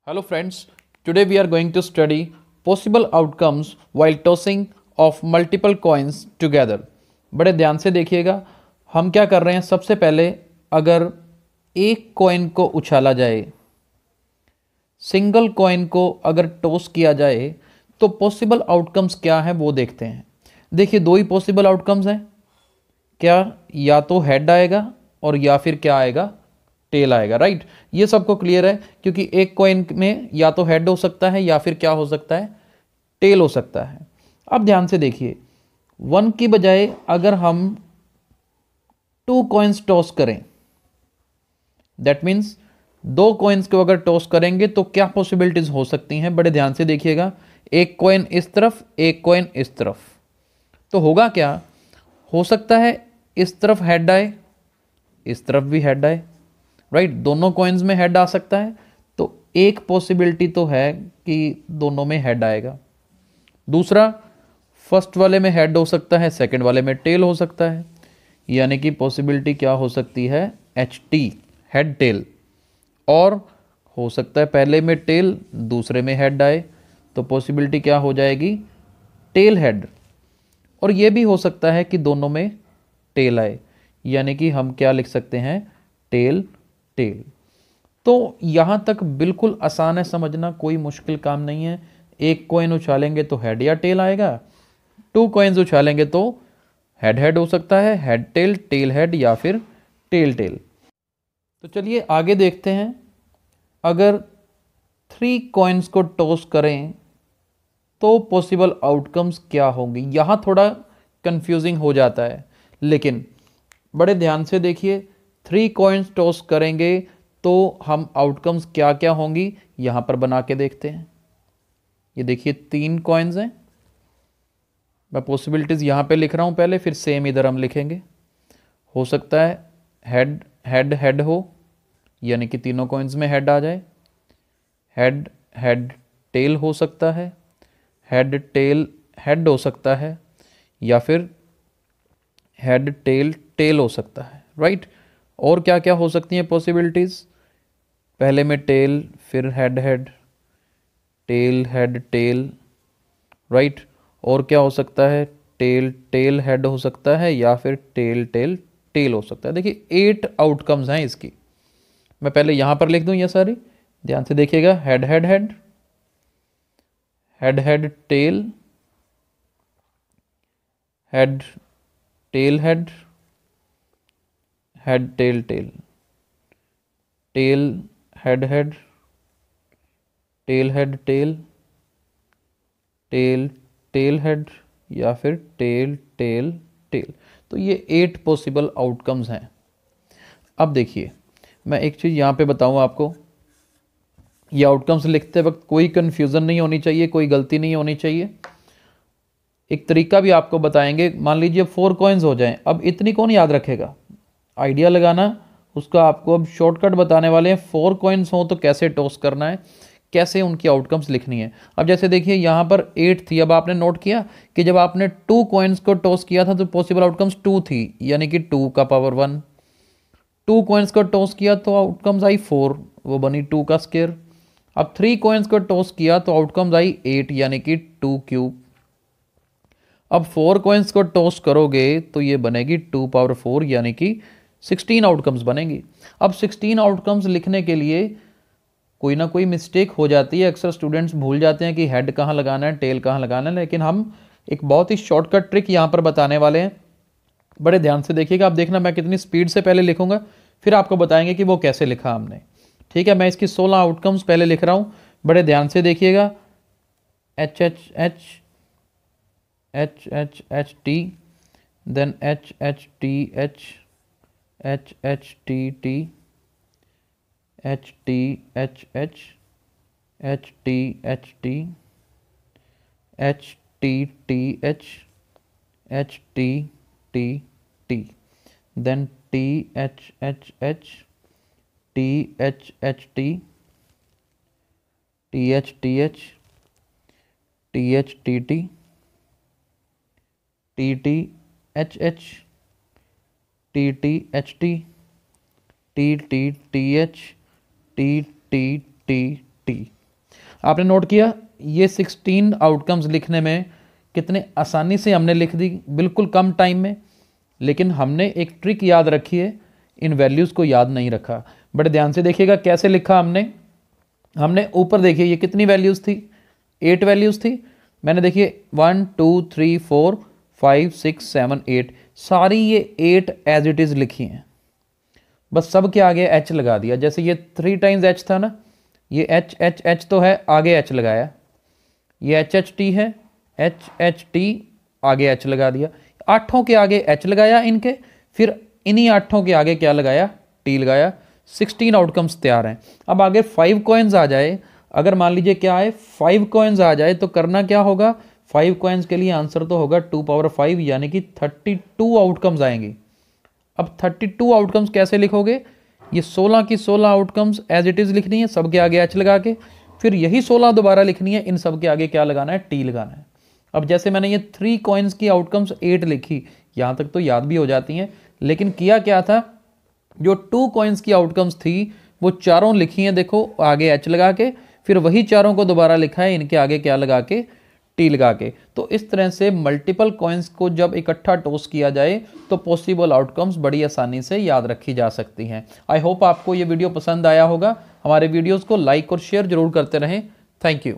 Hello friends, today we are going to study possible outcomes while tossing of multiple coins together। बड़े ध्यान से देखिएगा, हम क्या कर रहे हैं। सबसे पहले अगर एक कॉइन को उछाला जाए, सिंगल कॉइन को अगर टॉस किया जाए तो पॉसिबल आउटकम्स क्या हैं वो देखते हैं। देखिए दो ही पॉसिबल आउटकम्स हैं, क्या या तो हेड आएगा और या फिर क्या आएगा, टेल आएगा। राइट, ये सबको क्लियर है क्योंकि एक कॉइन में या तो हेड हो सकता है या फिर क्या हो सकता है, टेल हो सकता है। अब ध्यान से देखिए, वन की बजाय अगर हम टू कॉइन्स टॉस करें, दैट मीन्स दो कॉइन्स को अगर टॉस करेंगे तो क्या पॉसिबिलिटीज हो सकती हैं। बड़े ध्यान से देखिएगा, एक कॉइन इस तरफ, एक कॉइन इस तरफ, तो होगा क्या, हो सकता है इस तरफ हेड आए, इस तरफ भी हेड आए। राइट, दोनों कॉइन्स में हेड आ सकता है, तो एक पॉसिबिलिटी तो है कि दोनों में हेड आएगा। दूसरा, फर्स्ट वाले में हेड हो सकता है, सेकंड वाले में टेल हो सकता है, यानी कि पॉसिबिलिटी क्या हो सकती है, एच टी, हेड टेल। और हो सकता है पहले में टेल, दूसरे में हेड आए, तो पॉसिबिलिटी क्या हो जाएगी, टेल हेड। और ये भी हो सकता है कि दोनों में टेल आए, यानी कि हम क्या लिख सकते हैं, टेल टेल। तो यहाँ तक बिल्कुल आसान है समझना, कोई मुश्किल काम नहीं है। एक कॉइन उछालेंगे तो हेड या टेल आएगा, टू कॉइन्स उछालेंगे तो हेड हेड हो सकता है, हेड टेल, टेल हेड या फिर टेल टेल। तो चलिए आगे देखते हैं। अगर थ्री कॉइन्स को टॉस करें तो पॉसिबल आउटकम्स क्या होंगे। यहाँ थोड़ा कंफ्यूजिंग हो जाता है, लेकिन बड़े ध्यान से देखिए, थ्री कॉइन्स टॉस करेंगे तो हम आउटकम्स क्या क्या होंगी यहाँ पर बना के देखते हैं। ये देखिए तीन कॉइन्स हैं, मैं पॉसिबिलिटीज़ यहाँ पे लिख रहा हूँ पहले, फिर सेम इधर हम लिखेंगे। हो सकता है हेड हेड हेड हो, यानी कि तीनों कॉइन्स में हेड आ जाए। हेड हेड टेल हो सकता है, हेड टेल हेड हो सकता है, या फिर हेड टेल टेल हो सकता है। राइट, और क्या क्या हो सकती हैं पॉसिबिलिटीज़, पहले में टेल, फिर head head, tail head tell. Right, और क्या हो सकता है, टेल टेल हेड हो सकता है, या फिर टेल टेल टेल हो सकता है। देखिए 8 आउटकम्स हैं इसकी, मैं पहले यहाँ पर लिख दूँ ये सारी, ध्यान से देखिएगा। Head head head, head head tail, head tail head, head tail tail, tail head head, tail head tail, tail tail head, या फिर टेल टेल टेल। तो ये 8 पॉसिबल आउटकम्स हैं। अब देखिए, मैं एक चीज़ यहाँ पे बताऊँ आपको, ये आउटकम्स लिखते वक्त कोई कन्फ्यूज़न नहीं होनी चाहिए, कोई गलती नहीं होनी चाहिए। एक तरीका भी आपको बताएंगे, मान लीजिए 4 कॉइन्स हो जाएं, अब इतनी कौन याद रखेगा, आइडिया लगाना उसका आपको अब शॉर्टकट बताने वाले हैं। 4 कॉइन्स हो तो कैसे टॉस करना है, कैसे उनकी आउटकम्स लिखनी है। अब जैसे देखिए यहाँ पर 8 थी, अब आपने नोट किया कि जब आपने 2 कॉइन्स को टॉस किया था तो पॉसिबल आउटकम्स 2 थी, यानी कि 2 का पावर 1। 2 कॉइन्स को टॉस किया तो आउटकम्स आई 4, वो बनी 2 का स्क्वायर। अब 3 कॉइन्स को टॉस किया तो आउटकम्स आई 8, यानी कि 2 क्यूब। अब 4 कॉइन्स को टॉस करोगे तो ये बनेगी 2 पावर 4, यानी कि 16 आउटकम्स बनेंगी। अब 16 आउटकम्स लिखने के लिए कोई ना कोई मिस्टेक हो जाती है, अक्सर स्टूडेंट्स भूल जाते हैं कि हेड कहाँ लगाना है, टेल कहाँ लगाना है, लेकिन हम एक बहुत ही शॉर्टकट ट्रिक यहाँ पर बताने वाले हैं। बड़े ध्यान से देखिएगा, आप देखना मैं कितनी स्पीड से पहले लिखूंगा, फिर आपको बताएंगे कि वो कैसे लिखा हमने। ठीक है, मैं इसकी 16 आउटकम्स पहले लिख रहा हूँ, बड़े ध्यान से देखिएगा। H H H, H H H T, then H H T H, H H T T, H T H H, H T H T, H T T H, H T T T, then T H H H, T H H T, T H T H, T H T T, T T H H, T T H T, T T T H, T T T T. आपने note किया ये 16 outcomes लिखने में कितने आसानी से हमने लिख दी, बिल्कुल कम टाइम में। लेकिन हमने एक ट्रिक याद रखी है, इन वैल्यूज़ को याद नहीं रखा। बड़े ध्यान से देखिएगा कैसे लिखा हमने ऊपर देखिए ये कितनी वैल्यूज़ थी, 8 वैल्यूज़ थी। मैंने देखिए 1 2 3 4 5 6 7 8 सारी ये 8 एज इट इज़ लिखी हैं, बस सब के आगे एच लगा दिया। जैसे ये 3 टाइम्स एच था ना, ये एच एच एच तो है, आगे एच लगाया। ये एच एच टी है, एच एच टी आगे एच लगा दिया। 8 के आगे एच लगाया इनके, फिर इन्हीं 8 के आगे क्या लगाया, टी लगाया। 16 आउटकम्स तैयार हैं। अब आगे 5 कॉइन्स आ जाए, अगर मान लीजिए क्या है 5 कॉइन्स आ जाए तो करना क्या होगा, 5 कॉइन्स के लिए आंसर तो होगा 2 पावर 5 यानी कि 32 आउटकम्स आएंगे। अब 32 आउटकम्स कैसे लिखोगे, ये 16 की 16 आउटकम्स एज इट इज़ लिखनी है, सबके आगे एच लगा के, फिर यही 16 दोबारा लिखनी है, इन सब के आगे क्या लगाना है, टी लगाना है। अब जैसे मैंने ये 3 कॉइन्स की आउटकम्स 8 लिखी, यहाँ तक तो याद भी हो जाती हैं, लेकिन किया क्या था, जो 2 कॉइन्स की आउटकम्स थी वो चारों लिखी हैं, देखो आगे एच लगा के, फिर वही चारों को दोबारा लिखा है, इनके आगे क्या लगा के, टी लगा के। तो इस तरह से मल्टीपल कॉइन्स को जब इकट्ठा टॉस किया जाए तो पॉसिबल आउटकम्स बड़ी आसानी से याद रखी जा सकती हैं। आई होप आपको ये वीडियो पसंद आया होगा। हमारे वीडियोस को लाइक और शेयर जरूर करते रहें। Thank you.